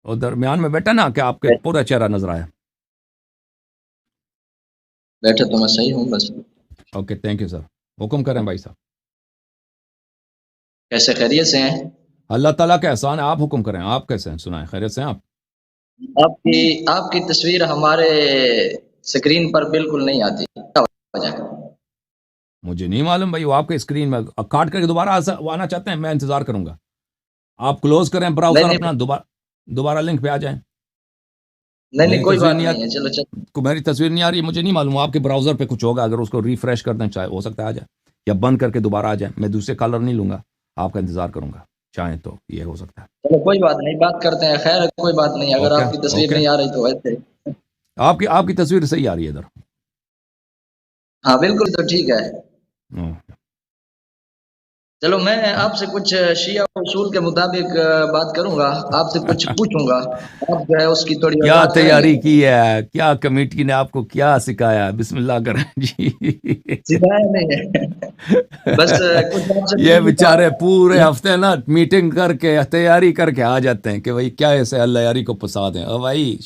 اور درمیان میں بیٹھا نا کہ آپ کے پورا چہرہ نظر آیا. بیٹھا تو میں صحیح ہوں بس. Okay thank you sir. حکم کریں بھائی صاحب. کیسے خیریت سے ہیں؟ اللہ تعالیٰ کا احسان ہے. آپ حکم کریں. آپ کیسے ہیں؟ سنائیں. خیریت سے ہیں آپ؟ آپ کی تصویر ہمارے سکرین پر بالکل نہیں آتی، کیا وجہ ہے؟ مجھے نہیں معلوم بھائی. وہ آپ کے اسکرین میں کاٹ کر کے دوبارہ آنا چاہتے ہیں؟ میں انتظار کروں گا. آپ کلوز کریں براؤزر اپنا، دوبارہ لنک پہ آ جائیں. نہیں کوئی تصویر بات نہیں نہیں ہے. چلو میری تصویر نہیں آ رہی. مجھے نہیں معلوم. آپ کے براؤزر پہ کچھ ہوگا. اگر اس کو ریفریش کر دیں چاہے ہو سکتا ہے آ جائے، یا بند کر کے دوبارہ آ جائیں. میں دوسرے کالر نہیں لوں گا. آپ کا انتظار کروں گا. چاہیں تو یہ ہو سکتا ہے. چلو کوئی بات نہیں، بات کرتے ہیں. خیر کوئی بات نہیں، اگر آپ کی تصویر نہیں آ رہی تو ویسے آپ کی تصویر صحیح آ رہی ہے ادھر. ہاں بالکل تو ٹھیک ہے. چلو میں آپ سے کچھ شیعہ اصول کے مطابق بات کروں گا، آپ سے کچھ پوچھوں گا، آپ جو ہے اس کی تھوڑی کیا وضاحت کریں گے. تیاری کی ہے؟ کیا کمیٹی نے آپ کو کیا سکھایا؟ بسم اللہ کریں جی. سکھایا نہیں ہے، بس کچھ آپ سے یہ پوچھوں بیچارے پورے گا. ہفتے نا میٹنگ کر کے تیاری کر کے آ جاتے ہیں کہ بھائی کیا ایسے اللہ یاری کو پسا دیں. او بھائی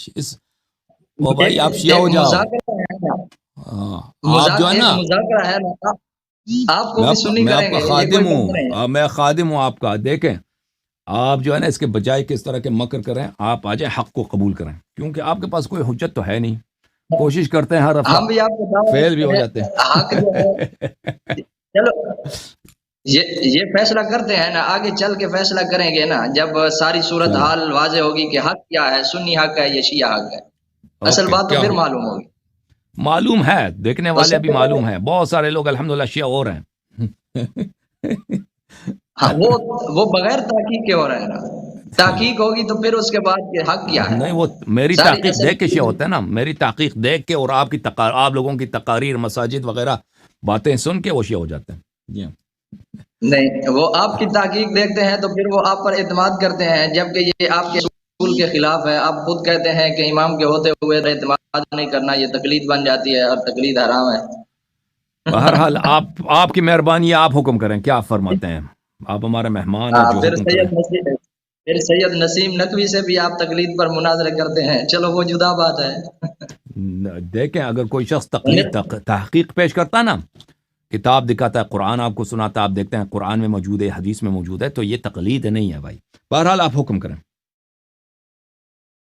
آپ شیعہ ہو ایک جاؤ. مذاکرہ ہے نا، ہاں آپ جو ہے ایک نا، مذاکرہ ہے نا، آپ کو بھی سنی میں آپ کریں کا گے، یہ کوئی خادم بات نہیں ہے. ہوں. میں خادم ہوں آپ کا. دیکھیں آپ جو ہے نا اس کے بجائے کس طرح کے مکر کریں، آپ آ جائیں حق کو قبول کریں، کیونکہ آپ کے پاس کوئی حجت تو ہے نہیں. کوشش کرتے ہیں ہر ہفتہ، ہم بھی آپ کو دعوت فیل بھی دیتے ہو ہیں. جاتے حق جو ہے، ہیں. چلو یہ فیصلہ کرتے ہیں نا، آگے چل کے فیصلہ کریں گے نا جب ساری صورت چلو حال واضح ہوگی کہ حق کیا ہے، سنی حق ہے یا شیعہ حق ہے. اصل اوکے. بات تو کیا پھر ہو معلوم ہوگی. معلوم ہے، دیکھنے تو والے سب بھی سے پہلے معلوم ہے. بہت سارے لوگ الحمدللہ شیعہ اور ہیں. ہاں وہ بغیر تحقیق کے ہو رہا ہے نا. تحقیق ہوگی تو پھر اس کے بعد کہ حق کیا ہے. نہیں وہ میری ساری تحقیق اصل دیکھ کے شیعہ ہوتا ہے نا. میری تحقیق دیکھ کے اور آپ لوگوں کی تقاریر، مساجد وغیرہ باتیں سن کے وہ شیعہ ہو جاتے ہیں. جی ہاں. نہیں، وہ آپ کی تحقیق دیکھتے ہیں تو پھر وہ آپ پر اعتماد کرتے ہیں، جبکہ یہ آپ کے اصول کے خلاف ہے. آپ خود کہتے ہیں کہ امام کے ہوتے ہوئے اعتماد نہیں کرنا، یہ تقلید بن جاتی ہے اور تقلید حرام ہے. بہرحال آپ کی مہربانی ہے. آپ حکم کریں. کیا فرماتے ہیں؟ آپ ہمارے مہمان ہیں، ہاں، جو حکم کریں. پھر سید نسیم نقوی سے بھی آپ تقلید پر مناظرے کرتے ہیں. چلو وہ جدا بات ہے. دیکھیں اگر کوئی شخص تحقیق پیش کرتا نا، کتاب دکھاتا ہے، قرآن آپ کو سناتا ہے، آپ دیکھتے ہیں قرآن میں موجود ہے، حدیث میں موجود ہے، تو یہ تقلید نہیں ہے بھائی. بہرحال آپ حکم کریں.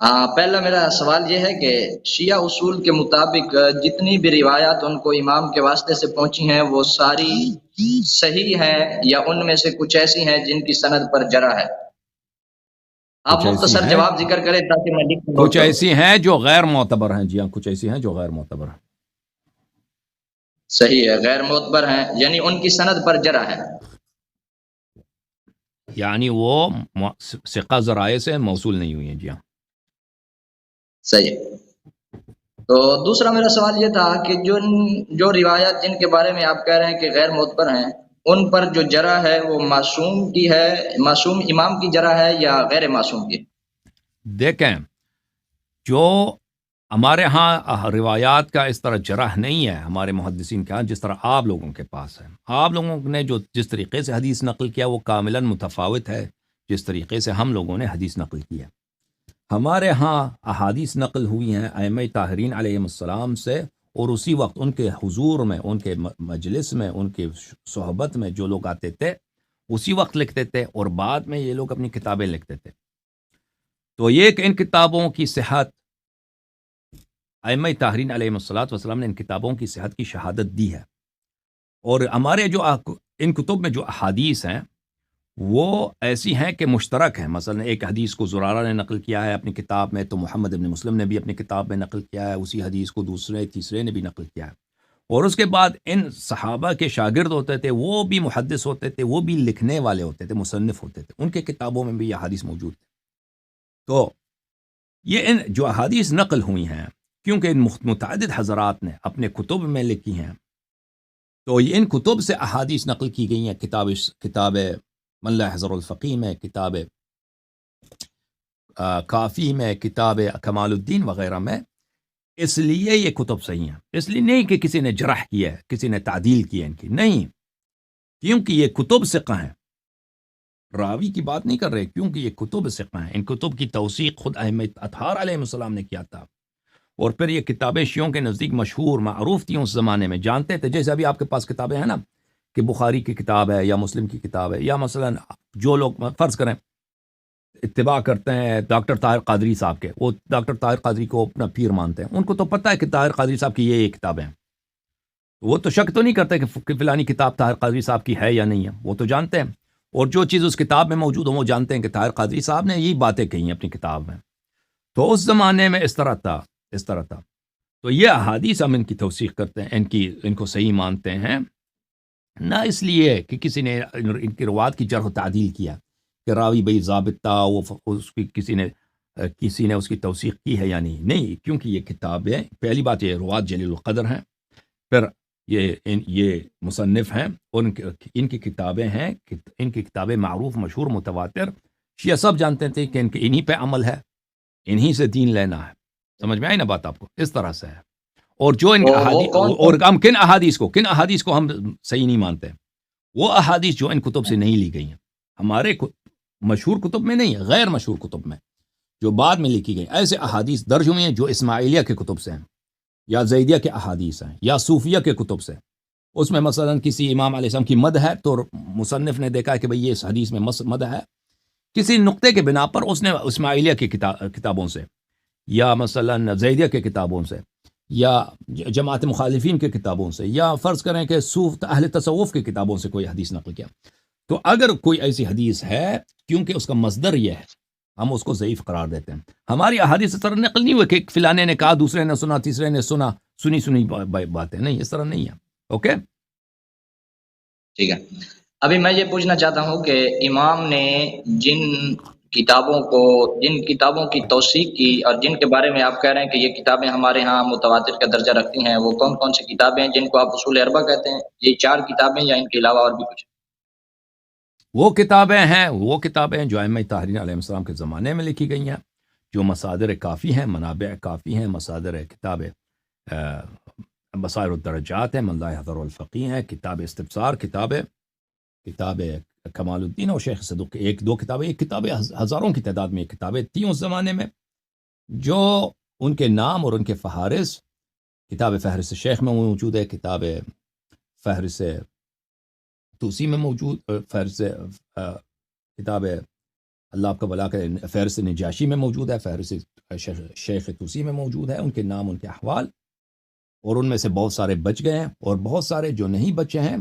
ہاں، پہلا میرا سوال یہ ہے کہ شیعہ اصول کے مطابق جتنی بھی روایات ان کو امام کے واسطے سے پہنچی ہیں وہ ساری صحیح ہیں یا ان میں سے کچھ ایسی ہیں جن کی سند پر جرح ہے؟ آپ کچھ ایسی مختصر ہیں جواب ذکر کریں تاکہ میں لکھ نوٹ کچھ کروں. ایسی ہیں جو غیر معتبر ہیں. جی ہاں، کچھ ایسی ہیں جو غیر معتبر ہیں. صحیح ہے، غیر معتبر ہیں، یعنی ان کی سند پر جرح ہے. یعنی وہ ثقہ ذرائع سے موصول نہیں ہوئی ہیں. جی ہاں. صحیح. تو دوسرا میرا سوال یہ تھا کہ جو روایات جن کے بارے میں آپ کہہ رہے ہیں کہ غیر معتبر ہیں، ان پر جو جرح ہے وہ معصوم کی ہے، معصوم امام کی جرح ہے یا غیر معصوم کی؟ دیکھیں جو ہمارے ہاں روایات کا اس طرح جرح نہیں ہے ہمارے محدثین کے ہاں، جس طرح آپ لوگوں کے پاس ہے. آپ لوگوں نے جس طریقے سے حدیث نقل کیا وہ کاملاً متفاوت ہے جس طریقے سے ہم لوگوں نے حدیث نقل کیا. ہمارے ہاں احادیث نقل ہوئی ہیں ائمہ طاہرین علیہم السلام سے، اور اسی وقت ان کے حضور میں، ان کے مجلس میں، ان کے صحبت میں جو لوگ آتے تھے اسی وقت لکھتے تھے، اور بعد میں یہ لوگ اپنی کتابیں لکھتے تھے. تو یہ کہ ان کتابوں کی صحت، ائمہ طاہرین علیہم السلام نے ان کتابوں کی صحت کی شہادت دی ہے. اور ہمارے جو ان کتب میں جو احادیث ہیں وہ ایسی ہیں کہ مشترک ہیں. مثلا ایک حدیث کو زرارہ نے نقل کیا ہے اپنی کتاب میں، تو محمد ابن مسلم نے بھی اپنی کتاب میں نقل کیا ہے. اسی حدیث کو دوسرے تیسرے نے بھی نقل کیا ہے. اور اس کے بعد ان صحابہ کے شاگرد ہوتے تھے، وہ بھی محدث ہوتے تھے، وہ بھی لکھنے والے ہوتے تھے، مصنف ہوتے تھے، ان کے کتابوں میں بھی یہ حدیث موجود تھے. تو یہ ان جو احادیث نقل ہوئی ہیں، کیونکہ ان متعدد حضرات نے اپنے کتب میں لکھی ہیں، تو یہ ان کتب سے احادیث نقل کی گئی ہیں. کتاب من لا يحضر الفقیہ میں، کتاب کافی میں، کتاب کمال الدین وغیرہ میں. اس لیے یہ کتب صحیح ہیں. اس لیے نہیں کہ کسی نے جرح کیا ہے، کسی نے تعدیل کی ہے ان کی، نہیں، کیونکہ یہ کتب ثقہ ہیں. راوی کی بات نہیں کر رہے، کیونکہ یہ کتب ثقہ ہیں، ان کتب کی توثیق خود ائمہ اطہار علیہ السلام نے کیا تھا، اور پھر یہ کتابیں شیعوں کے نزدیک مشہور معروف تھیں اس زمانے میں، جانتے تھے، جیسے ابھی آپ کے پاس کتابیں ہیں نا کہ بخاری کی کتاب ہے یا مسلم کی کتاب ہے، یا مثلا جو لوگ فرض کریں اتباع کرتے ہیں ڈاکٹر طاہر قادری صاحب کے، وہ ڈاکٹر طاہر قادری کو اپنا پیر مانتے ہیں، ان کو تو پتہ ہے کہ طاہر قادری صاحب کی یہ کتابیں ہیں، وہ تو شک تو نہیں کرتے کہ فلانی کتاب طاہر قادری صاحب کی ہے یا نہیں ہے، وہ تو جانتے ہیں، اور جو چیز اس کتاب میں موجود ہو وہ جانتے ہیں کہ طاہر قادری صاحب نے یہی باتیں کہی ہیں اپنی کتاب میں۔ تو اس زمانے میں اس طرح تھا۔ تو یہ احادیث ہم ان کی توثیق کرتے ہیں، ان کو صحیح مانتے ہیں، نہ اس لیے کہ کسی نے ان کی روایت کی جرح و تعدیل کیا کہ راوی بھائی ضابط تھا، وہ اس کی کسی نے اس کی توثیق کی ہے یا نہیں، کیونکہ یہ کتابیں، پہلی بات یہ روات جلیل القدر ہیں، پھر یہ مصنف ہیں، اور ان کی کتابیں ہیں، ان کی کتابیں معروف مشہور متواتر، شیعہ سب جانتے تھے کہ انہی پہ عمل ہے، انہی سے دین لینا ہے، سمجھ میں آئی نا بات آپ کو؟ اس طرح سے ہے۔ اور جو ان احادیث، اور ہم کن احادیث کو ہم صحیح نہیں مانتے، وہ احادیث جو ان کتب سے نہیں لی گئی ہیں، ہمارے مشہور کتب میں نہیں، غیر مشہور کتب میں جو بعد میں لکھی گئی، ایسے احادیث درج ہوئے ہیں جو اسماعیلیہ کے کتب سے ہیں، یا زیدیہ کے احادیث ہیں، یا صوفیہ کے کتب سے، اس میں مثلا کسی امام علیہ السلام کی مدح ہے، تو مصنف نے دیکھا کہ بھئی یہ اس حدیث میں مدح ہے، کسی نقطے کے بنا پر اس نے اسماعیلیہ کی کتابوں سے، یا مثلا زیدیہ کے کتابوں سے، یا جماعت مخالفین کے کتابوں سے، یا فرض کریں کہ اہل تصوف کی کتابوں سے کوئی حدیث نقل کیا، تو اگر کوئی ایسی حدیث ہے، کیونکہ اس کا مصدر یہ ہے، ہم اس کو ضعیف قرار دیتے ہیں۔ ہماری احادیث اس طرح نقل نہیں ہوئے کہ فلانے نے کہا، دوسرے نے سنا، تیسرے نے سنا، سنی باتیں نہیں، اس طرح نہیں ہے۔ اوکے، ٹھیک ہے۔ ابھی میں یہ پوچھنا چاہتا ہوں کہ امام نے جن کتابوں کی توثیق کی اور جن کے بارے میں آپ کہہ رہے ہیں کہ یہ کتابیں ہمارے ہاں متواتر کا درجہ رکھتی ہیں، وہ کون کون سی کتابیں ہیں جن کو آپ اصول اربع کہتے ہیں؟ یہ 4 کتابیں یا ان کے علاوہ اور بھی کچھ؟ وہ کتابیں جو ائمہ طاہرین علیہ السلام کے زمانے میں لکھی گئی ہیں، جو مصادر کافی ہیں، منابع کافی ہیں، مصادر کتاب بصائر الدرجات ہے، من لا يحضر الفقیہ ہے، کتاب استبصار، کتاب کمال الدین اور شیخ صدوق، ایک کتابیں ہزاروں کی تعداد میں کتابیں تھیں اس زمانے میں، جو ان کے نام اور ان کے فہارس، کتاب فہرست شیخ میں موجود ہے، کتاب فہرست توسی میں موجود، کتاب اللہ آپ کا بلا کرے فہرست نجاشی میں موجود ہے، فہرست شیخ توسی میں موجود ہے، ان کے نام، ان کے احوال، اور ان میں سے بہت سارے بچ گئے ہیں، اور بہت سارے جو نہیں بچے ہیں،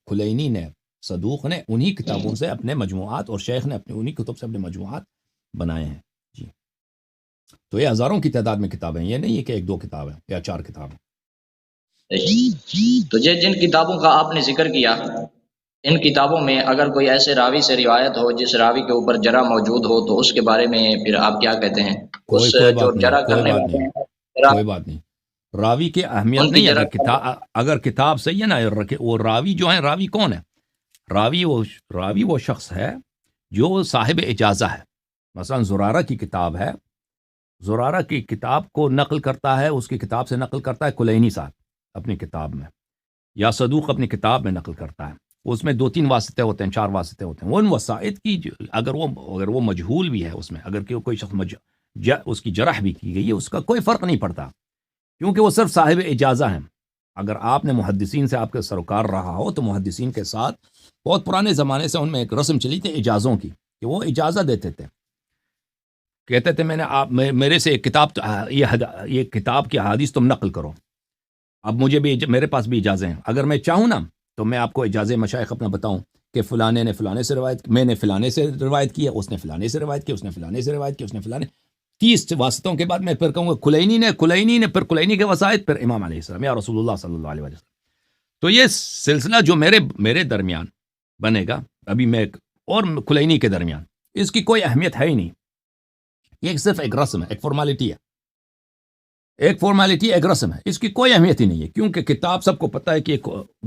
کلینی نے، صدوق نے انہی کتابوں سے اپنے مجموعات، اور شیخ نے انہی کتب سے اپنے مجموعات بنائے ہیں۔ جی، تو یہ ہزاروں کی تعداد میں کتابیں ہیں، یہ نہیں ہے کہ 1-2 کتابیں یا 4 کتابیں۔ تو جن کتابوں کا آپ نے ذکر کیا، ان کتابوں میں اگر کوئی ایسے راوی سے روایت ہو جس راوی کے اوپر جرح موجود ہو، تو اس کے بارے میں پھر آپ کیا کہتے ہیں؟ کوئی بات نہیں، راوی کی اہمیت نہیں، اگر کتاب صحیح ہے نا، وہ راوی جو ہے، راوی کون ہے؟ راوی وہ شخص ہے جو صاحب اجازہ ہے۔ مثلا زرارہ کی کتاب ہے، زرارہ کی کتاب کو نقل کرتا ہے، اس کی کتاب سے نقل کرتا ہے کلینی صاحب اپنی کتاب میں، یا صدوق اپنی کتاب میں نقل کرتا ہے، اس میں 2-3 واسطے ہوتے ہیں، 4 واسطے ہوتے ہیں، وہ ان وسائط کی اگر وہ مجہول بھی ہے، اس میں اگر کوئی شخص اس کی جرح بھی کی گئی ہے، اس کا کوئی فرق نہیں پڑتا، کیونکہ وہ صرف صاحب اجازہ ہیں۔ اگر آپ نے محدثین سے آپ کے سروکار رہا ہو، تو محدثین کے ساتھ بہت پرانے زمانے سے ان میں ایک رسم چلی تھی اجازوں کی، کہ وہ اجازت دیتے تھے، کہتے تھے میرے سے ایک کتاب، یہ کتاب کی احادیث تم نقل کرو، اب میرے پاس بھی اجازیں ہیں، اگر میں چاہوں نا تو میں آپ کو اجازے مشائخ اپنا بتاؤں کہ فلانے نے فلانے سے روایت کی، میں نے فلانے سے روایت کی ہے، اس نے فلانے سے روایت کی، اس نے فلانے سے روایت کی، اس نے فلانے 30 واسطوں کے بعد میں پھر کہوں گا کلینی نے پھر کلینی کے وسائط، پھر امام علیہ السلام یا رسول اللہ صلی اللہ علیہ وسلم۔ تو یہ سلسلہ جو میرے درمیان بنے گا ابھی میں اور کلینی کے درمیان، اس کی کوئی اہمیت ہے ہی نہیں، یہ صرف ایک رسم ہے، ایک فارمیلٹی ہے، ایک رسم ہے، اس کی کوئی اہمیت ہی نہیں ہے، کیونکہ کتاب سب کو پتہ ہے کہ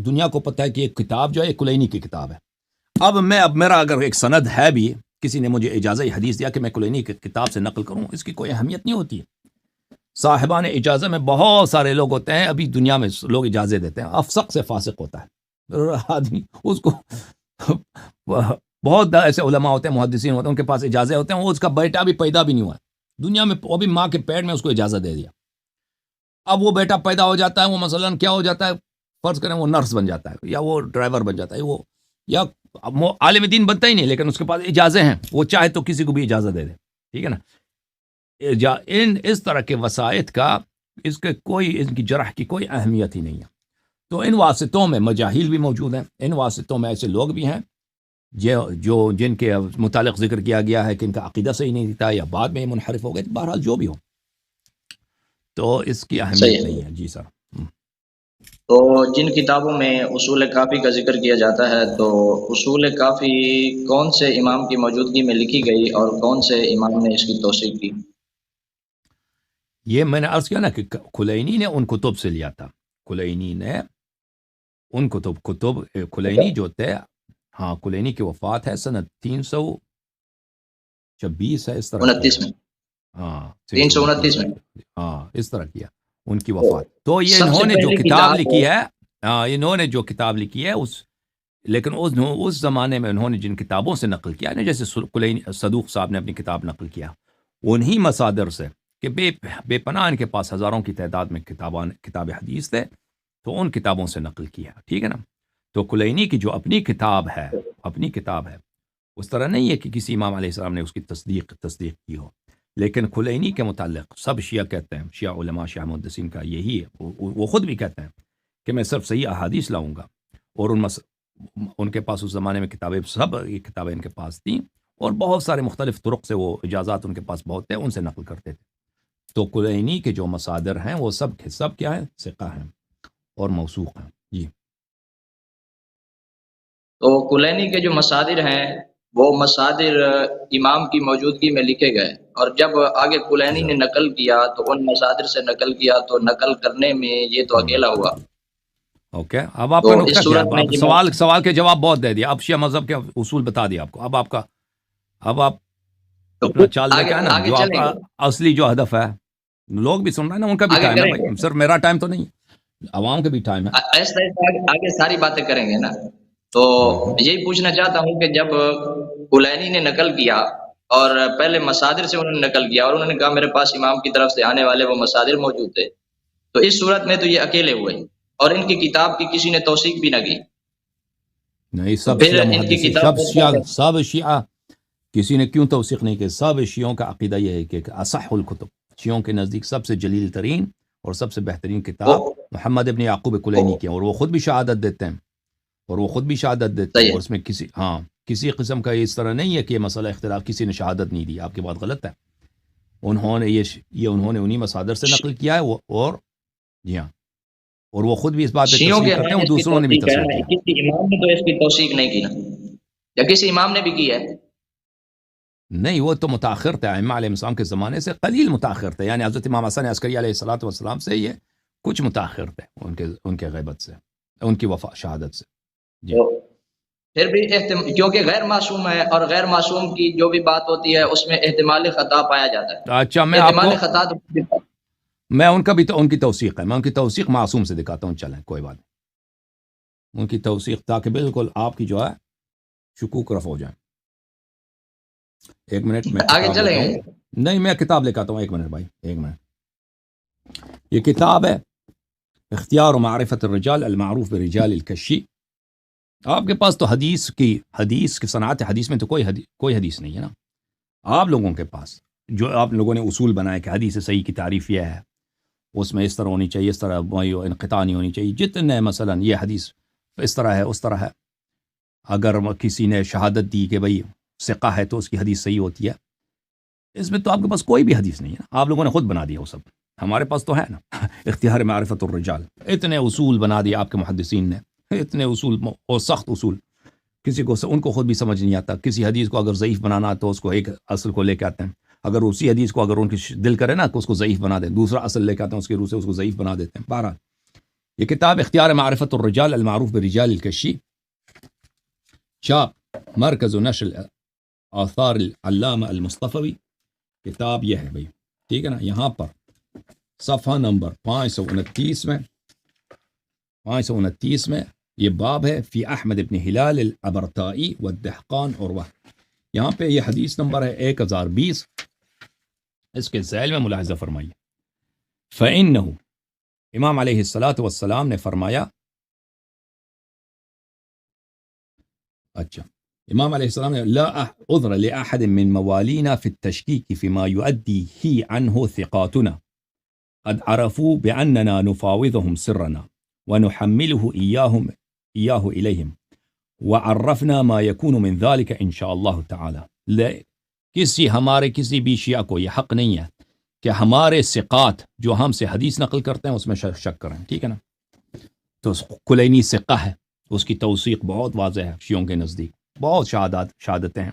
دنیا کو پتہ ہے کہ ایک کتاب جو ہے کلینی کی کتاب ہے۔ اب میرا اگر ایک سند ہے بھی، کسی نے مجھے اجازہ حدیث دیا کہ میں کلینی کی کتاب سے نقل کروں، اس کی کوئی اہمیت نہیں ہوتی ہے۔ صاحبان اجازہ میں بہت سارے لوگ ہوتے ہیں، ابھی دنیا میں لوگ اجازے دیتے ہیں، افسق سے فاسق ہوتا ہے آدمی، اس کو بہت ایسے علماء ہوتے ہیں، محدثین ہوتے ہیں، ان کے پاس اجازت ہوتے ہیں، وہ اس کا بیٹا بھی پیدا بھی نہیں ہوا دنیا میں، وہ بھی ماں کے پیٹ میں اس کو اجازت دے دیا. اب وہ بیٹا پیدا ہو جاتا ہے، وہ مثلاً کیا ہو جاتا ہے، فرض کریں وہ نرس بن جاتا ہے، یا وہ ڈرائیور بن جاتا ہے، وہ یا وہ عالم دین بنتا ہی نہیں، لیکن اس کے پاس اجازت ہیں، وہ چاہے تو کسی کو بھی اجازت دے دے. ٹھیک ہے نا. اس طرح کے وسائط کا اس کے کوئی، ان کی جرح کی کوئی اہمیت ہی نہیں ہے. تو ان واسطوں میں مجاہیل بھی موجود ہیں، ان واسطوں میں ایسے لوگ بھی ہیں جو جن کے متعلق ذکر کیا گیا ہے کہ ان کا عقیدہ صحیح نہیں تھا یا بعد میں منحرف ہو گئے. بہرحال جو بھی ہو، تو اس کی اہمیت نہیں ہے. جی سر. تو جن کتابوں میں اصول کافی کا ذکر کیا جاتا ہے، تو اصول کافی کون سے امام کی موجودگی میں لکھی گئی اور کون سے امام نے اس کی توثیق کی؟ یہ میں نے عرض کیا نا کہ کلینی نے ان کتب سے لیا تھا. کلینی نے ان کتب کلینی جو تھے، ہاں کلینی کی وفات ہے سنت 326 ہے، اس طرح 29 کیا. میں، ہاں 329 ہے. میں. ہاں اس طرح کیا ان کی وفات. تو یہ سب سے انہوں نے جو پہلی کتاب کتاب لکھی ہے، انہوں نے جو کتاب لکھی ہے لیکن اس زمانے میں انہوں نے جن کتابوں سے نقل کیا نا، جیسے صدوق صاحب نے اپنی کتاب نقل کیا، انہی مصادر سے کہ بے پناہ ان کے پاس ہزاروں کی تعداد میں کتاب حدیث تھے، تو ان کتابوں سے نقل کیا. ٹھیک ہے نا. تو کلینی کی جو اپنی کتاب ہے اس طرح نہیں ہے کہ کسی امام علیہ السلام نے اس کی تصدیق کی ہو، لیکن کلینی کے متعلق سب شیعہ کہتے ہیں، شیعہ علماء، شیعہ محدثین کا یہی ہے، وہ خود بھی کہتے ہیں کہ میں صرف صحیح احادیث لاؤں گا. اور ان کے پاس اس زمانے میں یہ کتابیں ان کے پاس تھیں، اور بہت سارے مختلف طرق سے وہ اجازات ان کے پاس بہت تھے، ان سے نقل کرتے تھے. تو کلینی کے جو مصادر ہیں وہ سب کیا ہیں، ثقہ ہیں اور موثوق ہیں. جی. تو کلینی کے جو مصادر ہیں وہ مصادر امام کی موجودگی میں لکھے گئے، اور جب آگے کلینی نے نقل کیا تو ان مصادر سے نقل کیا، تو نقل کرنے میں یہ تو اکیلا ہوا. اوکے. اب آپ تو کا اس نقطہ کیا صورت ہے؟ میں اب سوال کے جواب بہت دے دیا. اب شیعہ مذہب کے اصول بتا دیا آپ کو. اب آپ اپنا چال لے کے آئے نا، آگے جو آپ چلیں کا گے، اصلی جو ہدف ہے. لوگ بھی سن رہے ہیں نا، ان کا بھی آگے ٹائم ہے کریں گے، بھائی، صرف میرا ٹائم تو نہیں، عوام کا بھی ٹائم ہے. ایسا آگے ساری باتیں کریں گے نا. تو یہی پوچھنا چاہتا ہوں کہ جب کلینی نے نقل کیا، اور پہلے مصادر سے انہوں نے نقل کیا، اور انہوں نے کہا میرے پاس امام کی طرف سے آنے والے وہ مصادر موجود تھے، تو اس صورت میں تو یہ اکیلے ہوئے، اور ان کی کتاب کی کسی نے توثیق بھی نہ کی. نہیں، تو سب پھر شیعہ ان کی محدثین، کتاب سب شیعہ کسی نے کیوں توثیق نہیں کی؟ سب شیعوں کا عقیدہ یہ ہے کہ اصح الکتب، شیعوں کے نزدیک سب سے جلیل ترین اور سب سے بہترین کتاب محمد ابن یعقوب کلینی کی ہے، اور وہ خود بھی شہادت دیتے ہیں، صحیح اور ہے. اس میں کسی قسم کا اس طرح نہیں ہے کہ یہ مسئلہ اختلاف کسی نے شہادت نہیں دی. آپ کی بات غلط ہے. انہوں نے انہی مصادر سے نقل کیا ہے، اور جی ہاں، اور وہ خود بھی اس بات پہ شیعوں تصریح کے کرتے ہاں ہیں، وہ اس کی دوسروں نے بھی توثیق ہے، تصریح کیا. کسی امام نے تو اس کی توثیق نہیں کی نا، یا کسی امام نے بھی کی ہے؟ نہیں، وہ تو متاخر تھے، ائمہ علیہ السلام کے زمانے سے قلیل متاخر تھے، یعنی حضرت امام حسن عسکری علیہ الصلوۃ والسلام سے یہ کچھ متاخر تھے، ان کے غیبت سے، ان کی شہادت سے. جی. تو پھر بھی کیونکہ غیر معصوم ہے، اور غیر معصوم کی جو بھی بات ہوتی ہے اس میں احتمال خطا پایا جاتا اچھا، ہے. احتمال خطا تو میں ان کی توثیق ہے، میں ان کی توثیق معصوم سے دکھاتا ہوں. چلیں کوئی بات نہیں، ان کی توثیق تاکہ بالکل آپ کی جو ہے شکوک رفع ہو جائیں. ایک منٹ میں آگے کتاب چلیں لیتا ہوں. گے. نہیں، میں کتاب لے کے آتا ہوں. ایک منٹ بھائی، ایک منٹ. یہ کتاب ہے اختیار و معرفت الرجال المعروف برجال الکشی. آپ کے پاس تو حدیث کی صنعت حدیث میں تو کوئی حدیث نہیں ہے نا. آپ لوگوں کے پاس جو آپ لوگوں نے اصول بنائے کہ حدیث صحیح کی تعریف یہ ہے، اس میں اس طرح ہونی چاہیے، اس طرح انقطاع نہیں ہونی چاہیے، جتنے مثلا یہ حدیث اس طرح ہے اس طرح ہے. اگر کسی نے شہادت دی کہ بھئی ثقہ ہے تو اس کی حدیث صحیح ہوتی ہے، اس میں تو آپ کے پاس کوئی بھی حدیث نہیں ہے. آپ لوگوں نے خود بنا دیا وہ سب. ہمارے پاس تو ہے نا اختیار معرفت الرجال. اتنے اصول بنا دیے آپ کے محدثین نے، اتنے اصول اور سخت اصول، کسی کو ان کو خود بھی سمجھ نہیں آتا. کسی حدیث کو اگر ضعیف بنانا تو اس کو ایک اصل کو لے کے آتے ہیں، اگر اسی حدیث کو اگر ان کی دل کرے نا کہ اس کو ضعیف بنا دیں، دوسرا اصل لے کے آتے ہیں اس کے روح سے اس کو ضعیف بنا دیتے ہیں. بہرحال یہ کتاب اختیار معرفت الرجال المعروف برجال الکشی، چاپ مرکز و نشر آثار العلامہ المصطفی. کتاب یہ ہے بھائی، ٹھیک ہے نا. یہاں پر صفحہ نمبر 529 میں یہ باب ہے فی احمد ابن ہلال العبرتائی والدہقان عروہ. یہاں پہ یہ حدیث نمبر ہے 1020. اس کے ذیل میں ملاحظہ فرمائیے. فَإِنَّهُ امام علیہ الصلاۃ والسلام نے فرمایا، اچھا امام علیہ السلام نے لا عذر لأحد من موالينا في التشكيك فيما يؤديه عنه ثقاتنا قد عرفوا بأننا نفاوضهم سرنا ونحمله إياه إليهم وعرفنا ما يكون من ذلك إن شاء الله تعالى. کسی ہمارے کسی بھی شیعہ کو یہ حق نہیں ہے کہ ہمارے ثقات جو ہم سے حدیث نقل کرتے ہیں اس میں شک کریں. ٹھیک ہے نا؟ تو کلینی ثقہ ہے، اس کی توثیق بہت واضح ہے شیعوں کے نزدیک، بہت شہادتیں ہیں.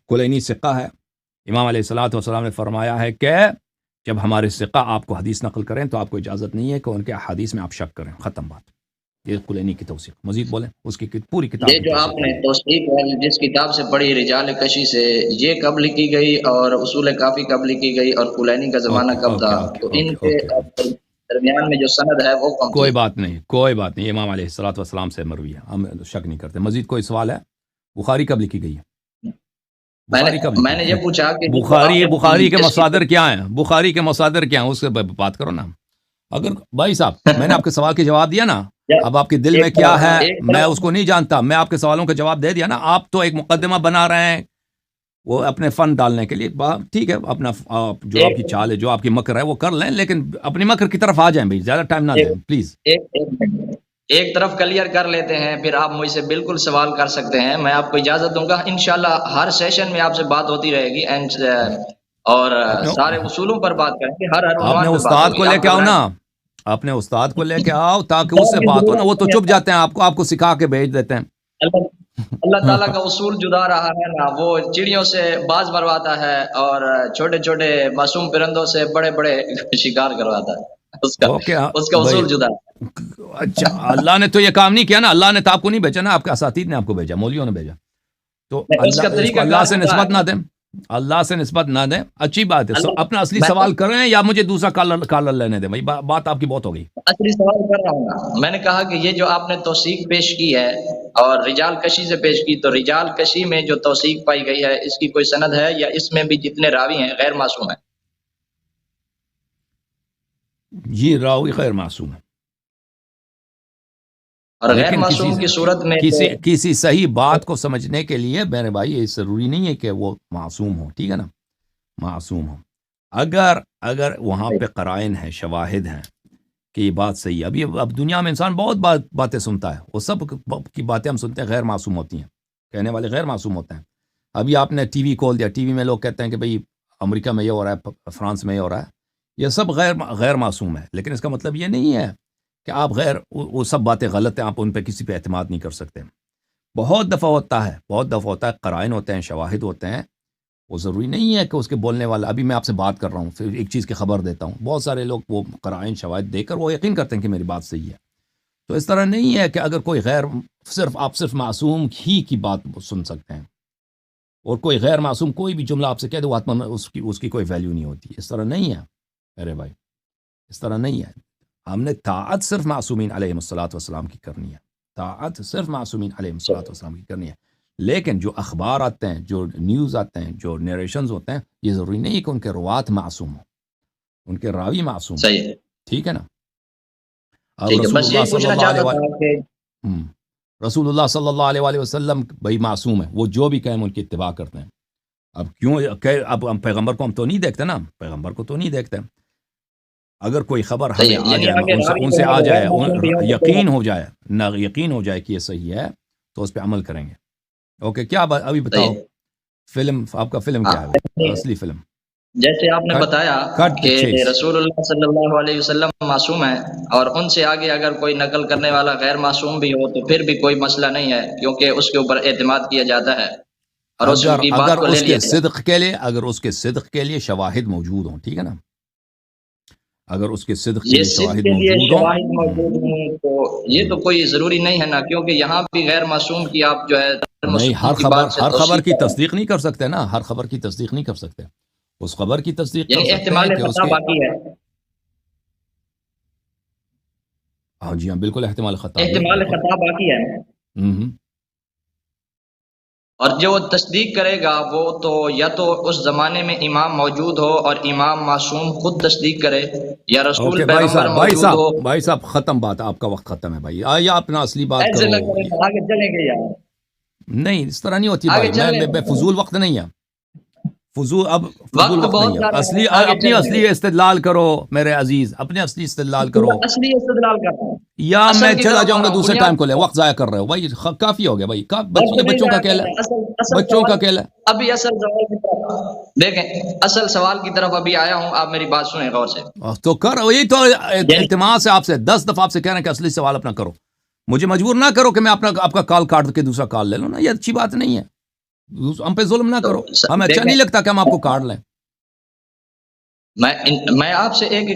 کلینی ثقہ ہے. امام علیہ الصلوۃ والسلام نے فرمایا ہے کہ جب ہمارے ثقہ آپ کو حدیث نقل کریں تو آپ کو اجازت نہیں ہے کہ ان کے حدیث میں آپ شک کریں. ختم بات. یہ کلینی کی توثیق. مزید بولیں. اس کی پوری کتاب یہ جو آپ نے توثیق جس کتاب سے پڑھی رجال کشی سے، یہ کب لکھی گئی اور اصول کافی کب لکھی گئی اور کلینی کا زمانہ کب تھا؟ تو ان کے درمیان میں جو سند ہے وہ کم. کوئی بات نہیں، کوئی بات نہیں. امام علیہ الصلوۃ والسلام سے مروی ہے، ہم شک نہیں کرتے. مزید کوئی سوال ہے؟ بخاری کب لکھی گئی ہے؟ میں نے یہ پوچھا کہ بخاری کے مصادر کیا ہیں؟ بخاری کے مصادر کیا ہیں؟ اس سے بات کرو نا. اگر بھائی صاحب میں نے آپ کے سوال کے جواب دیا نا، اب آپ کے دل میں کیا ہے میں اس کو نہیں جانتا. میں آپ کے سوالوں کا جواب دے دیا نا. آپ تو ایک مقدمہ بنا رہے ہیں وہ اپنے فن ڈالنے کے لیے. ٹھیک ہے، اپنا جو آپ کی چال ہے، جو آپ کی مکر ہے وہ کر لیں، لیکن اپنی مکر کی طرف آ جائیں بھائی، زیادہ ٹائم نہ دیں پلیز. ایک طرف کلیئر کر لیتے ہیں، پھر آپ مجھ سے بالکل سوال کر سکتے ہیں. میں آپ کو اجازت دوں گا، انشاءاللہ ہر سیشن میں آپ سے بات ہوتی رہے گی اور سارے اصولوں پر بات کریں گے. ہر اپنے استاد کو لے کے آؤ نا، اپنے استاد کو لے کے آؤ تاکہ اس سے بات ہو نا. وہ تو چپ جاتے ہیں، آپ کو سکھا کے بھیج دیتے ہیں. اللہ تعالیٰ کا اصول جدا رہا ہے نا. وہ چڑیوں سے باز مرواتا ہے اور چھوٹے چھوٹے معصوم پرندوں سے بڑے بڑے شکار کرواتا ہے. اس کا اصول جدا ہے. اچھا، اللہ نے تو یہ کام نہیں کیا نا. اللہ نے تو آپ کو نہیں بھیجا نا، آپ کے اساتید نے آپ کو بھیجا، مولویوں نے بھیجا. تو اللہ سے نسبت نہ دیں، اللہ سے نسبت نہ دیں. اچھی بات ہے. اپنا اصلی سوال کریں یا مجھے دوسرا کالر لینے دیں. بھائی بات آپ کی بہت ہو گئی. اصلی سوال کر رہا ہوں. میں نے کہا کہ یہ جو آپ نے توثیق پیش کی ہے اور رجال کشی سے پیش کی، تو رجال کشی میں جو توثیق پائی گئی ہے اس کی کوئی سند ہے یا اس میں بھی جتنے راوی ہیں غیر معصوم ہیں؟ جی، راوی غیر معصوم ہے. اور غیر معصوم کی صورت میں کسی صحیح بات کو سمجھنے کے لیے میرے بھائی یہ ضروری نہیں ہے کہ وہ معصوم ہو. ٹھیک ہے نا؟ معصوم ہو. اگر وہاں پہ قرائن ہیں، شواہد ہیں کہ یہ بات صحیح ہے. اب دنیا میں انسان بہت باتیں سنتا ہے، وہ سب کی باتیں ہم سنتے ہیں غیر معصوم ہوتی ہیں، کہنے والے غیر معصوم ہوتے ہیں. ابھی آپ نے ٹی وی کھول دیا، ٹی وی میں لوگ کہتے ہیں کہ بھئی امریکہ میں یہ ہو رہا ہے، فرانس میں یہ ہو رہا ہے. یہ سب غیر معصوم ہے، لیکن اس کا مطلب یہ نہیں ہے کہ آپ وہ سب باتیں غلط ہیں، آپ ان پہ کسی پہ اعتماد نہیں کر سکتے. بہت دفعہ ہوتا ہے قرائن ہوتے ہیں، شواہد ہوتے ہیں. وہ ضروری نہیں ہے کہ اس کے بولنے والا، ابھی میں آپ سے بات کر رہا ہوں، پھر ایک چیز کی خبر دیتا ہوں، بہت سارے لوگ وہ قرائن شواہد دے کر وہ یقین کرتے ہیں کہ میری بات صحیح ہے. تو اس طرح نہیں ہے کہ اگر کوئی آپ صرف معصوم ہی کی بات سن سکتے ہیں، اور کوئی غیر معصوم کوئی بھی جملہ آپ سے کہہ دے وہ آتما اس کی کوئی ویلیو نہیں ہوتی. اس طرح نہیں ہے ارے بھائی، اس طرح نہیں ہے. ہم نے طاعت صرف معصومین علیہ الصلوۃ والسلام کی کرنی ہے، طاعت صرف معصومین علیہ الصلوۃ والسلام کی کرنی ہے. لیکن جو اخبار آتے ہیں، جو نیوز آتے ہیں، جو نیریشنز ہوتے ہیں، یہ ضروری نہیں کہ ان کے روات معصوم ہوں، ان کے راوی معصوم صحیح ہے. ٹھیک ہے نا؟ رسول اللہ صلی اللہ علیہ وسلم بھائی معصوم ہے، وہ جو بھی کہیں ان کی اتباع کرتے ہیں. اب کیوں اب پیغمبر کو ہم تو نہیں دیکھتے نا، پیغمبر کو تو نہیں دیکھتے. اگر کوئی خبر ہمیں آ جائے، ان سے آ جائے، یقین ہو جائے کہ یہ صحیح ہے تو اس پہ عمل کریں گے. اوکے، کیا ابھی بتاؤ فلم، آپ کا فلم کیا ہے اصلی فلم؟ جیسے آپ نے بتایا کہ رسول اللہ صلی اللہ علیہ وسلم معصوم ہے، اور ان سے آگے اگر کوئی نقل کرنے والا غیر معصوم بھی ہو تو پھر بھی کوئی مسئلہ نہیں ہے، کیونکہ اس کے اوپر اعتماد کیا جاتا ہے اور اگر اس کے صدق کے لیے شواہد موجود ہوں. ٹھیک ہے نا؟ اگر اس کے صدق کے لیے شواہد موجود ہوں تو یہ تو کوئی ضروری نہیں ہے نا، کیونکہ یہاں بھی غیر معصوم کی آپ جو ہے نہیں، ہر خبر کی تصدیق نہیں کر سکتے نا، ہر خبر کی تصدیق نہیں کر سکتے. اس خبر کی تصدیق کر سکتے ہیں کہ اس کے باقی ہے. ہاں جی ہاں بالکل احتمال خطا بھی ہے، احتمال بالکل۔ خطا باقی ہے، اور جو تصدیق کرے گا وہ تو یا تو اس زمانے میں امام موجود ہو اور امام معصوم خود تصدیق کرے، یا رسول اوکے بھائی پیغمبر صاحب، موجود ہو، بھائی صاحب ختم بات، آپ کا وقت ختم ہے بھائی، آئیے اپنا اصلی بات ایسے کرو۔ نہ کریں، آگے چلیں گے یار، نہیں اس طرح نہیں ہوتی آگے بھائی، چل رہے میں ہیں، فضول وقت نہیں ہے، فضول وقت وقت نہیں بہت ہے، سارا ہے، اصلی آگے اپنی چلیں اصلی گے، استدلال کرو میرے عزیز، اپنے اصلی استدلال کرو، اصلی استدلال کر رہا ہوں، یا میں اصل کی چلا طرف آ جاؤں گا رہا ہوں، دوسرے ٹائم بنیاد کو لے، کی طرف، وقت ضائع کر رہے ہو بھائی، کافی ہو گیا بھائی، وقت یہ نہیں بچوں کا ضائع کر کھیل ہے، رہے ہیں، اصل بچوں سوال، کا کھیل ہے۔ ابھی اصل سوال کی طرف دیکھیں، اصل سوال کی طرف ابھی آیا ہوں، آپ میری بات سنیں غور سے، تو کر یہی تو یعنی التماس ہے آپ سے، 10 دفعہ آپ سے کہہ رہے ہیں کہ اصلی سوال اپنا کرو، مجھے مجبور نہ کرو کہ میں آپ کا کال کاٹ کے دوسرا کال لے لوں نا، یہ اچھی بات نہیں ہے، ہم پہ ظلم نہ تو کرو، ہمیں اچھا دیکھیں، نہیں لگتا کہ ہم آپ کو کاٹ لیں۔ میں آپ سے ایک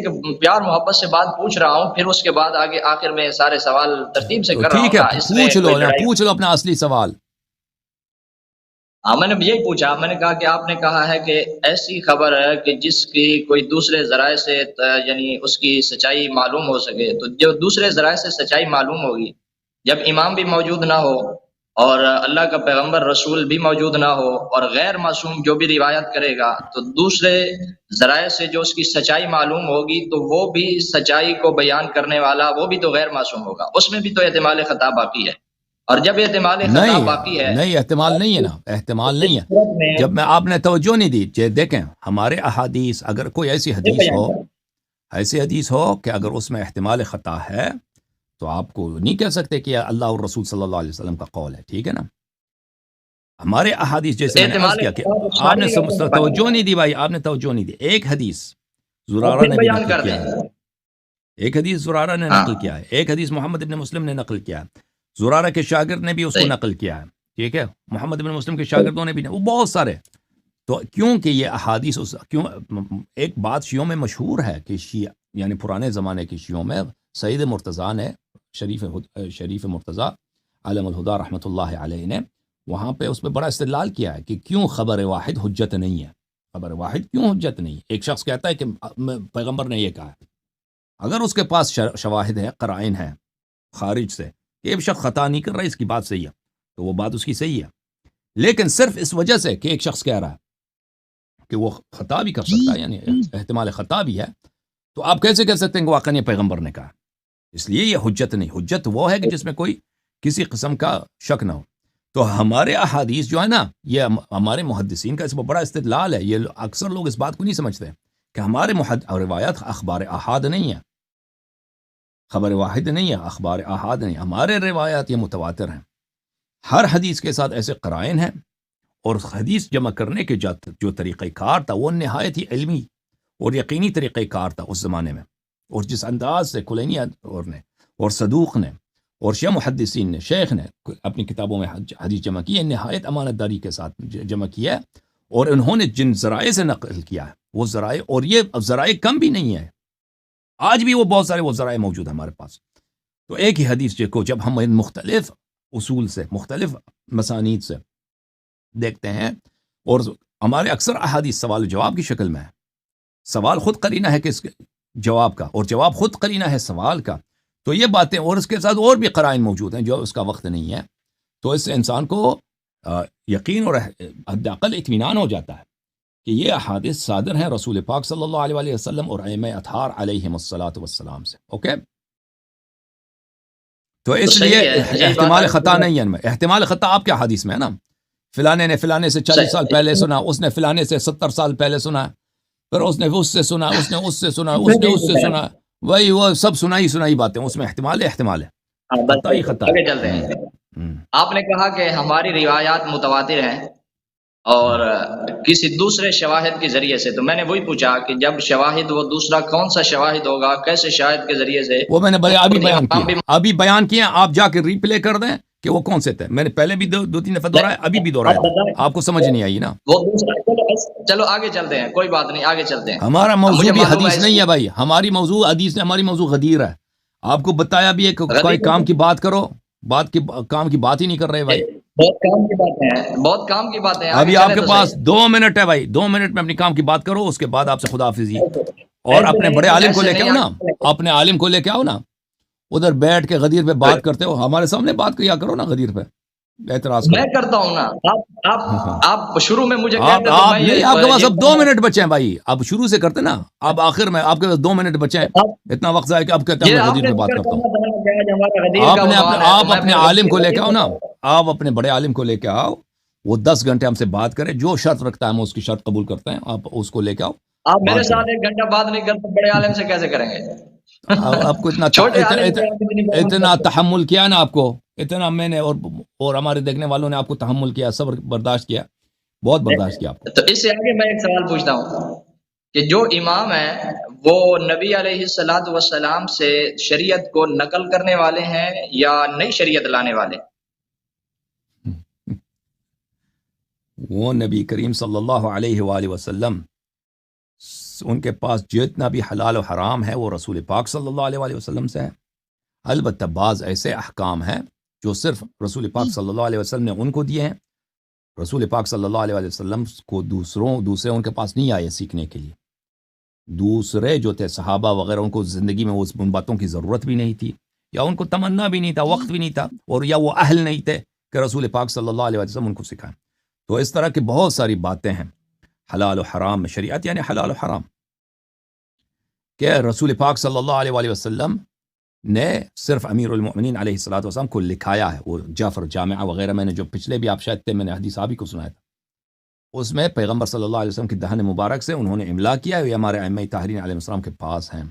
پیار محبت سے بات پوچھ رہا ہوں، پھر اس کے بعد آگے آخر میں سارے سوال ترتیب سے تو کر رہا ٹھیک ہوں ہے، نا، اس میں کوئی لڑائی، پوچھ لو اپنا اصلی سوال۔ ہاں میں نے یہی پوچھا، میں نے کہا کہ آپ نے کہا ہے کہ ایسی خبر ہے کہ جس کی کوئی دوسرے ذرائع سے یعنی اس کی سچائی معلوم ہو سکے، تو جو دوسرے ذرائع سے سچائی معلوم ہوگی، جب امام بھی موجود نہ ہو اور اللہ کا پیغمبر رسول بھی موجود نہ ہو اور غیر معصوم جو بھی روایت کرے گا، تو دوسرے ذرائع سے جو اس کی سچائی معلوم ہوگی تو وہ بھی سچائی کو بیان کرنے والا وہ بھی تو غیر معصوم ہوگا، اس میں بھی تو احتمال خطا باقی ہے، اور جب احتمال خطا باقی ہے نہیں احتمال نہیں ہے نا، احتمال اس نہیں ہے، صورت میں جب میں آپ نے توجہ نہیں دی، دیکھیں ہمارے احادیث، اگر کوئی ایسی حدیث ہو کہ اگر اس میں احتمال خطا ہے تو آپ کو نہیں کہہ سکتے کہ اللہ اور رسول صلی اللہ علیہ وسلم کا قول ہے، ٹھیک ہے نا؟ ہمارے احادیث جیسے میں نے عرض احتمال کیا کہ خطا تو آپ نے ساری باتوں میں پایا توجہ جاتا نہیں ہے، دی بھائی، آپ نے توجہ نہیں دی، ایک حدیث اور زرارہ پھر نے بھی بیان نقل کر کیا دیں، ہے، ایک حدیث زرارہ نے ہاں نقل کیا ہے، ایک حدیث محمد ابن مسلم نے نقل کیا ہے، زرارہ کے شاگرد نے بھی اس کو صحیح، نقل کیا ہے، ٹھیک ہے، محمد ابن مسلم کے شاگردوں نے بھی، وہ بہت سارے، تو کیونکہ یہ احادیث ایک بات شیعوں میں مشہور ہے کہ شیعہ یعنی پرانے زمانے کے شیعوں میں سید مرتضیٰ نے شریف مرتضیٰ علم الہدا رحمۃ اللہ علیہ نے وہاں پہ اس پہ بڑا استدلال کیا ہے کہ کیوں خبر واحد حجت نہیں ہے، خبر واحد کیوں حجت نہیں، ایک شخص کہتا ہے کہ پیغمبر نے یہ کہا ہے، اگر اس کے پاس شواہد ہے، قرائن ہے خارج سے کہ یہ شخص خطا نہیں کر رہا، اس کی بات صحیح ہے، تو وہ بات اس کی صحیح ہے، لیکن صرف اس وجہ سے کہ ایک شخص کہہ رہا ہے کہ وہ خطا بھی کر سکتا ہے، یعنی احتمال خطا بھی ہے، تو آپ کیسے کہہ سکتے ہیں کہ واقعی پیغمبر نے کہا؟ اس لیے یہ حجت نہیں، حجت وہ ہے کہ جس میں کوئی کسی قسم کا شک نہ ہو، تو ہمارے احادیث جو ہے نا، یہ ہمارے محدثین کا اس میں بڑا استدلال ہے، یہ اکثر لوگ اس بات کو نہیں سمجھتے کہ ہمارے روایت اخبار احاد نہیں ہے، خبر واحد نہیں ہے، اخبار احاد نہیں، ہمارے روایات یہ متواتر ہیں، ہر حدیث کے ساتھ ایسے قرائن ہیں، اور حدیث جمع کرنے کے جو طریقہ کار تھا وہ نہایت ہی علمی اور یقینی طریقہ کار تھا اس زمانے میں، اور جس انداز سے کلینی اور صدوق نے اور شیعہ محدثین نے، شیخ نے اپنی کتابوں میں حدیث جمع کی ہے، نہایت امانت داری کے ساتھ جمع کیا ہے، اور انہوں نے جن ذرائع سے نقل کیا ہے وہ ذرائع، اور یہ ذرائع کم بھی نہیں ہے، آج بھی وہ بہت سارے وہ ذرائع موجود ہیں ہمارے پاس، تو ایک ہی حدیث کو جب ہم مختلف اصول سے، مختلف مسانید سے دیکھتے ہیں، اور ہمارے اکثر احادیث سوال و جواب کی شکل میں ہے، سوال خود قرینہ ہے کہ اس کے جواب کا، اور جواب خود قرینہ ہے سوال کا، تو یہ باتیں، اور اس کے ساتھ اور بھی قرائن موجود ہیں جو اس کا وقت نہیں ہے، تو اس سے انسان کو یقین اور حد اقل اطمینان ہو جاتا ہے کہ یہ احادیث صادر ہیں رسول پاک صلی اللہ علیہ وسلم اور ائمہ اطہار علیہم الصلاۃ والسلام سے، اوکے؟ تو اس لیے احتمال خطا نہیں ہے ان میں، احتمال خطا آپ کے حدیث میں ہے نا، فلانے نے فلانے سے 40 سال پہلے سنا، اس نے فلانے سے 70 سال پہلے سنا، پھر اس نے اس سے سنا، اس نے اس سے سنا، اس نے اس سے سنا، وہی وہ سب سنائی باتیں، اس میں احتمال ہے، خطا ہی خطا آگے ہے۔ چلتے ہیں، آپ نے کہا کہ ہماری روایات متواتر ہیں اور کسی دوسرے شواہد کے ذریعے سے، تو میں نے وہی پوچھا کہ جب شواہد، وہ دوسرا کون سا شواہد ہوگا، کیسے شاہد کے ذریعے سے؟ وہ میں نے ابھی بیان کیا، آپ جا کے ریپلے کر دیں کہ وہ کون سے تھے، میں نے پہلے بھی 2-3 دفعہ دہرایا، ابھی بھی دہرایا، آپ کو سمجھ نہیں آئی نا؟ وہ دوسرا، چلو آگے چلتے ہیں، کوئی بات نہیں، آگے چلتے ہیں، ہمارا موضوع بھی حدیث اس نہیں ہے بھائی، ہماری موضوع حدیث نے، ہماری موضوع غدیر ہے، آپ کو بتایا بھی ہے کہ کوئی کام کی بات کرو، کام کی بات ہی نہیں کر رہے بھائی، بہت کام کی باتیں ہیں، بہت کام کی باتیں ہیں، ابھی آپ کے پاس 2 منٹ ہے بھائی، 2 منٹ میں اپنی کام کی بات کرو، اس کے بعد آپ سے خدا حافظی، اور اپنے بڑے عالم کو لے کے آؤ نا، اپنے عالم کو لے کے آؤ نا، ادھر بیٹھ کے غدیر پہ بات کرتے ہو، ہمارے سامنے بات کیا کرو نا، غدیر پہ اعتراض میں کرو۔ کرتا ہوں نا، آپ شروع میں مجھے آپ کہتے تو میں نہیں، آپ کے پاس یہ اب 2 منٹ بچے ہیں بھائی، آپ شروع سے کرتے نا، اب آخر میں آپ کے پاس 2 منٹ بچے ہیں، آپ اتنا وقت ضائع کہ اب کہتے ہیں یہ میں آپ غدیر نے پہ بات ذکر کرتا ہوں۔ کرنا تھا کہ آج ہمارا غدیر کا عنوان ہے، تو آپ میں اپنے پھر عالم کو لے کے آؤ نا، غدیر آپ اپنے بڑے عالم کو لے کے آؤ، وہ 10 گھنٹے ہم سے بات کرے، جو شرط رکھتا ہے ہم اس کی شرط قبول کرتے ہیں، آپ اس کو لے کے آؤ، آپ میرے بات کریں۔ ساتھ 1 گھنٹہ بات نہیں کرتے، بڑے عالم سے کیسے کریں گے؟ آپ کو چھوٹے عالم سے آپ اتنی بات اتنا کرتے ہیں۔ تحمل کیا نا، آپ کو اتنا میں نے اور ہمارے دیکھنے والوں نے آپ کو تحمل کیا، صبر برداشت کیا، بہت برداشت کیا آپ کو۔ تو اس سے آگے میں ایک سوال پوچھتا ہوں کہ جو امام ہیں وہ نبی علیہ الصلوۃ والسلام سے شریعت کو نقل کرنے والے ہیں یا نئی شریعت لانے والے؟ وہ نبی کریم صلی اللہ علیہ وآلہ وسلم، ان کے پاس جتنا بھی حلال و حرام ہے وہ رسول پاک صلی اللہ علیہ وآلہ وسلم سے ہے۔ البتہ بعض ایسے احکام ہیں جو صرف رسول پاک صلی اللہ علیہ وسلم نے ان کو دیے ہیں، رسول پاک صلی اللہ علیہ وسلم کو دوسرے ان کے پاس نہیں آئے سیکھنے کے لیے، دوسرے جو تھے صحابہ وغیرہ، ان کو زندگی میں ان باتوں کی ضرورت بھی نہیں تھی، یا ان کو تمنا بھی نہیں تھا، وقت بھی نہیں تھا، اور یا وہ اہل نہیں تھے کہ رسول پاک صلی اللہ علیہ وسلم ان کو سکھائیں۔ تو اس طرح کی بہت ساری باتیں ہیں حلال و حرام میں، شریعت یعنی حلال و حرام، کہ رسول پاک صلی اللہ علیہ وآلہ وسلم نے صرف امیر المؤمنین علیہ الصلوۃ والسلام کو لکھایا ہے، وہ جعفر جامعہ وغیرہ میں نے جو پچھلے بھی آپ شاید تھے، میں نے حدیث آپ ہی کو سنایا تھا، اس میں پیغمبر صلی اللہ علیہ وسلم کی دہن مبارک سے انہوں نے املا کیا ہے، یہ ہمارے ائمہ طاہرین علیہ السلام کے پاس ہیں۔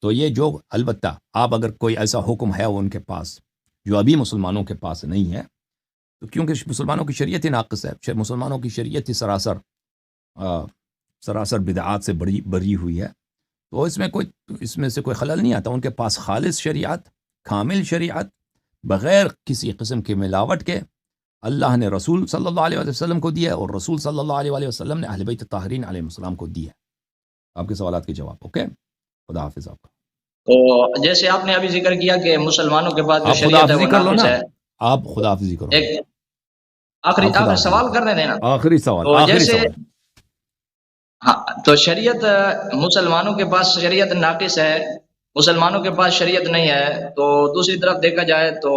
تو یہ جو البتہ آپ اگر کوئی ایسا حکم ہے وہ ان کے پاس جو ابھی مسلمانوں کے پاس نہیں ہے، تو کیونکہ مسلمانوں کی شریعت ہی ناقص ہے، مسلمانوں کی شریعت ہی سراسر بدعات سے بری ہوئی ہے، تو اس میں سے کوئی خلل نہیں آتا۔ ان کے پاس خالص شریعت، کامل شریعت، بغیر کسی قسم کی ملاوٹ کے اللہ نے رسول صلی اللہ علیہ وسلم کو دیا ہے، اور رسول صلی اللہ علیہ وسلم نے اہل بیت طاہرین علیہ السلام کو دی ہے۔ آپ کے سوالات کے جواب۔ اوکے، خدا حافظ آپ کا۔ تو جیسے آپ نے ابھی ذکر کیا کہ مسلمانوں کے پاس جو آپ خدا شریعت ہے حافظی وہ کر لو ناقص نا، ہے، آپ خدا حافظی کرو، ایک آخری آپ خدا سوال حافظی کرنے دینا۔ آخری سوال، تو آخری جیسے سوال۔ ہاں، تو شریعت مسلمانوں کے پاس شریعت ناقص ہے، مسلمانوں کے پاس شریعت نہیں ہے، تو دوسری طرف دیکھا جائے تو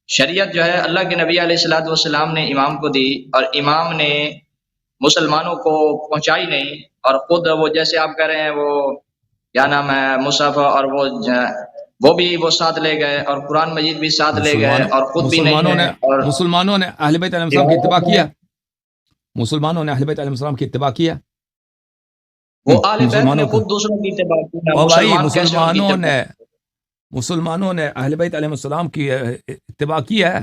شریعت جو ہے اللہ کے نبی علیہ الصلوۃ والسلام نے امام کو دی، اور امام نے مسلمانوں کو پہنچائی نہیں، اور خود وہ جیسے آپ کہہ رہے ہیں وہ کیا نام ہے مصحف، اور وہ بھی وہ ساتھ لے گئے، اور قرآن مجید بھی ساتھ لے گئے، اور خود بھی نہیں ہے، اور مسلمانوں نے اہل بیت علیہ السلام کی اتباع کیا، مسلمانوں نے اہل بیت علیہ السلام کی اتباع کیا، وہ اہل بیت نے مسلمانوں کو، خود دوسروں کی اتباع کی، اور بھائی مسلمان کیسے ان کی اتباع؟ مسلمانوں نے اہل بیت علیہ السلام کی اتباع کی ہے۔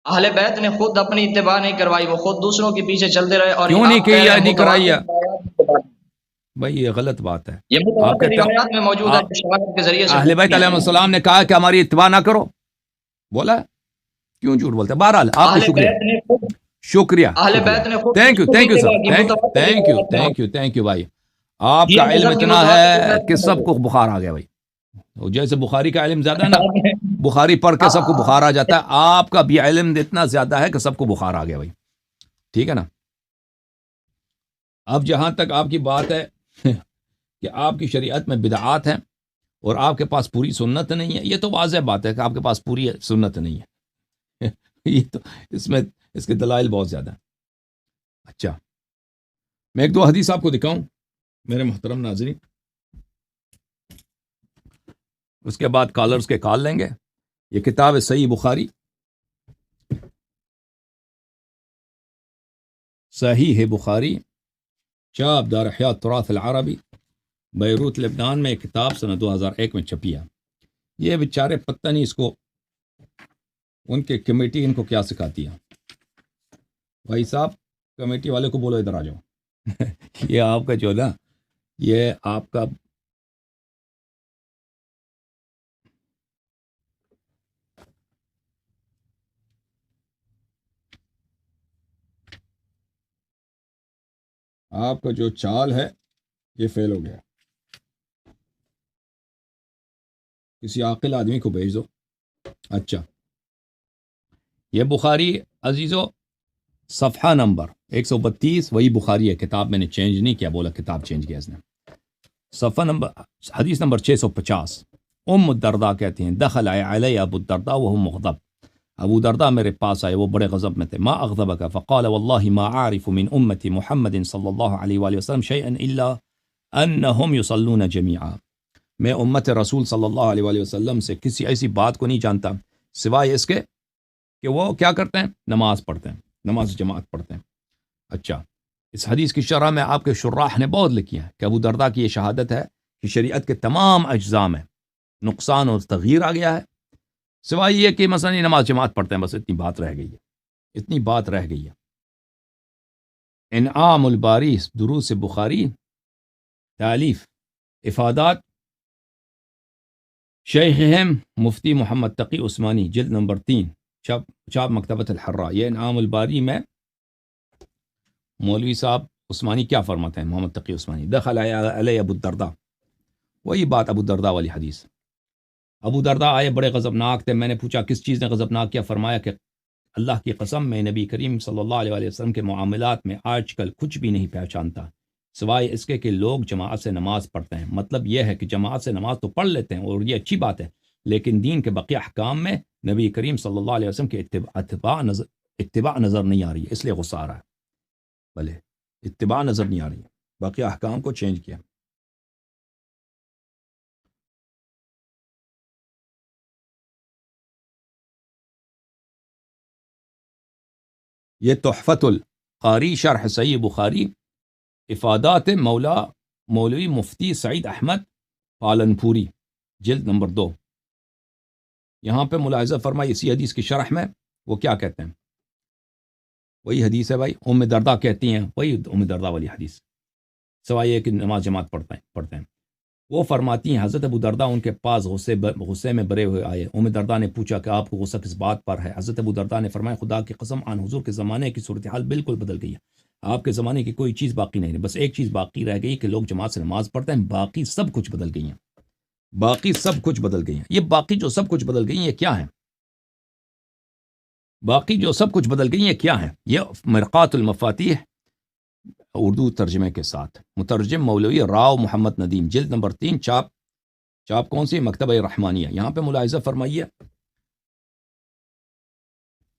اہل بیت نے خود اپنی اتباع نہیں کروائی، وہ خود دوسروں کے پیچھے چلتے رہے، اور کیوں نہیں آپ کہہ رہے کی، ہیں نہیں کرائی ہے؟ متواتر روایات میں اتباع کی۔ بھائی یہ غلط بات ہے، یہ آپ متواتر کہتے ہیں روایات میں موجود ہے جو شواہد کے ذریعے سے اہل بیت علیہ السلام نے کہا کہ ہماری اتباع نہ کرو، بولا ہے؟ کیوں جھوٹ بولتے ہیں؟ بہرحال آپ کو اہل شکریہ، بیت نے خود شکریہ، اہل بیت نے خود تھینک یو دوسروں کی سر، اتباع کی، متواتر روایات میں موجود تھینک یو بھائی، آپ ہے۔ کا یہ علم مذہب کی اتنا متواتر ہے روایات کہ میں سب موجود کو بخار آ گیا بھائی، وہ جیسے بخاری کا علم زیادہ ہے نا، ہے۔ بخاری پڑھ کے سب کو بخار آ جاتا ہے، آپ کا بھی علم اتنا زیادہ ہے کہ سب کو بخار آ گیا بھائی، ٹھیک ہے نا۔ اب جہاں تک آپ کی بات ہے کہ آپ کی شریعت میں بدعات ہیں اور آپ کے پاس پوری سنت نہیں ہے، یہ تو واضح بات ہے کہ آپ کے پاس پوری سنت نہیں ہے یہ تو اس کے دلائل بہت زیادہ ہیں۔ اچھا، میں 1-2 حدیث آپ کو دکھاؤں میرے محترم ناظرین، اس کے بعد کالرز کے کال لیں گے۔ یہ کتاب ہے صحیح بخاری، صحیح ہے بخاری، چاپ دار احیاء التراث العربی، بیروت لبنان میں، کتاب سنہ 2001 میں چھپی ہے۔ یہ بیچارے پتہ نہیں اس کو ان کے کمیٹی ان کو کیا سکھاتی ہے۔ بھائی صاحب کمیٹی والے کو بولو ادھر آ جاؤ یہ آپ کا جو نا، یہ آپ کا جو چال ہے یہ فیل ہو گیا، کسی عاقل آدمی کو بھیج دو۔ اچھا، یہ بخاری عزیزو صفحہ نمبر 132 وہی بخاری ہے، کتاب میں نے چینج نہیں کیا، بولا کتاب چینج کیا اس نے۔ صفحہ نمبر، حدیث نمبر 650، ام الدرداء کہتی ہیں دخل علی ابو الدرداء وهو مغضب، ابو درداء میرے پاس آئے، وہ بڑے غضب میں تھے. ما اغضبك فقال والله ما اعرف من امتی محمد صلی اللہ علیہ وآلہ وسلم شيئا الا انهم يصلون جميعا، میں امت رسول صلی اللہ علیہ وآلہ وسلم سے کسی ایسی بات کو نہیں جانتا سوائے اس کے کہ وہ کیا کرتے ہیں، نماز پڑھتے ہیں، نماز جماعت پڑھتے ہیں. اچھا، اس حدیث کی شرح میں آپ کے شراح نے بہت لکھی ہے کہ ابو درداء کی یہ شہادت ہے کہ شریعت کے تمام اجزاء میں نقصان اور تغییر آ گیا ہے، سوائے یہ کہ مثلا نماز جماعت پڑھتے ہیں، بس اتنی بات رہ گئی ہے، اتنی بات رہ گئی ہے. انعام الباری دروس بخاری، تالیف افادات شیخہم مفتی محمد تقی عثمانی، جلد نمبر 3، چاپ مکتبۃ الحراء. یہ انعام الباری میں مولوی صاحب عثمانی کیا فرماتے ہیں، محمد تقی عثمانی، دخل علی ابو الدرداء، وہی بات ابو الدرداء والی حدیث. ابو درداء آئے، بڑے غضبناک تھے. میں نے پوچھا کس چیز نے غضبناک کیا؟ فرمایا کہ اللہ کی قسم میں نبی کریم صلی اللہ علیہ وآلہ وسلم کے معاملات میں آج کل کچھ بھی نہیں پہچانتا سوائے اس کے کہ لوگ جماعت سے نماز پڑھتے ہیں. مطلب یہ ہے کہ جماعت سے نماز تو پڑھ لیتے ہیں اور یہ اچھی بات ہے، لیکن دین کے بقیہ احکام میں نبی کریم صلی اللہ علیہ وسلم کے اتباع نظر نہیں آ رہی ہے، اس لیے غصہ آ رہا ہے. بھلے اتباع نظر نہیں آ رہی ہے، باقی احکام کو چینج کیا. یہ تحفۃ القاری شرح صحیح بخاری، افادات مولوی مفتی سعید احمد پالنپوری، جلد نمبر 2. یہاں پہ ملاحظہ فرمائی اسی حدیث کی شرح میں وہ کیا کہتے ہیں، وہی حدیث ہے بھائی، ام درداء کہتی ہیں، وہی ام درداء والی حدیث، سوائے یہ کہ نماز جماعت پڑھتے ہیں. وہ فرماتی ہیں حضرت ابو درداء ان کے پاس غصے میں بھرے ہوئے آئے. ام درداء نے پوچھا کہ آپ کو غصہ کس بات پر ہے؟ حضرت ابو درداء نے فرمایا خدا کی قسم آن حضور کے زمانے کی صورتحال بالکل بدل گئی ہے، آپ کے زمانے کی کوئی چیز باقی نہیں ہے، بس ایک چیز باقی رہ گئی کہ لوگ جماعت سے نماز پڑھتے ہیں، باقی سب کچھ بدل گئی ہیں، باقی سب کچھ بدل گئی ہیں. یہ باقی جو سب کچھ بدل گئی ہیں یہ کیا ہیں؟ باقی جو سب کچھ بدل گئی ہیں کیا ہیں؟ یہ مرقات المفاتیح اردو ترجمے کے ساتھ، مترجم مولوی راؤ محمد ندیم، جلد نمبر 3، چاپ کون سی؟ مکتبہ رحمانیہ. یہاں پہ ملاحظہ فرمائیے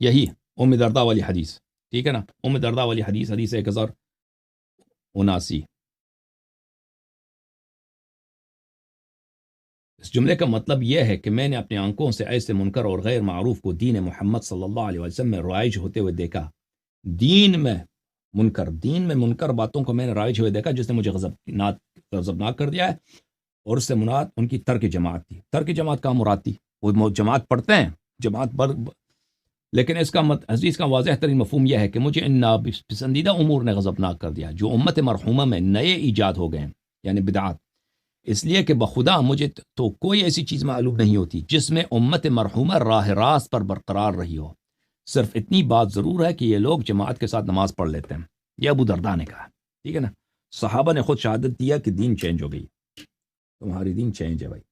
یہی ام درداء والی حدیث، ٹھیک ہے نا، ام درداء والی حدیث 1079. اس جملے کا مطلب یہ ہے کہ میں نے اپنے آنکھوں سے ایسے منکر اور غیر معروف کو دین محمد صلی اللہ علیہ وسلم میں رائج ہوتے ہوئے دیکھا. دین میں منکر باتوں کو میں نے رائج ہوئے دیکھا جس نے مجھے غضبناک کر دیا ہے، اور اس سے مراد ان کی ترک جماعت تھی. ترک جماعت کا مراد تھی وہ جماعت پڑھتے ہیں، لیکن اس کا حدیث کا واضح ترین مفہوم یہ ہے کہ مجھے ان ناپسندیدہ امور نے غضبناک کر دیا جو امت مرحومہ میں نئے ایجاد ہو گئے ہیں، یعنی بدعات. اس لیے کہ بخدا مجھے تو کوئی ایسی چیز معلوم نہیں ہوتی جس میں امت مرحومہ راہ راست پر برقرار رہی ہو. صرف اتنی بات ضرور ہے کہ یہ لوگ جماعت کے ساتھ نماز پڑھ لیتے ہیں. یہ ابو درداء نے کہا، ٹھیک ہے نا. صحابہ نے خود شہادت دیا کہ دین چینج ہو گئی، تمہاری دین چینج ہے بھائی.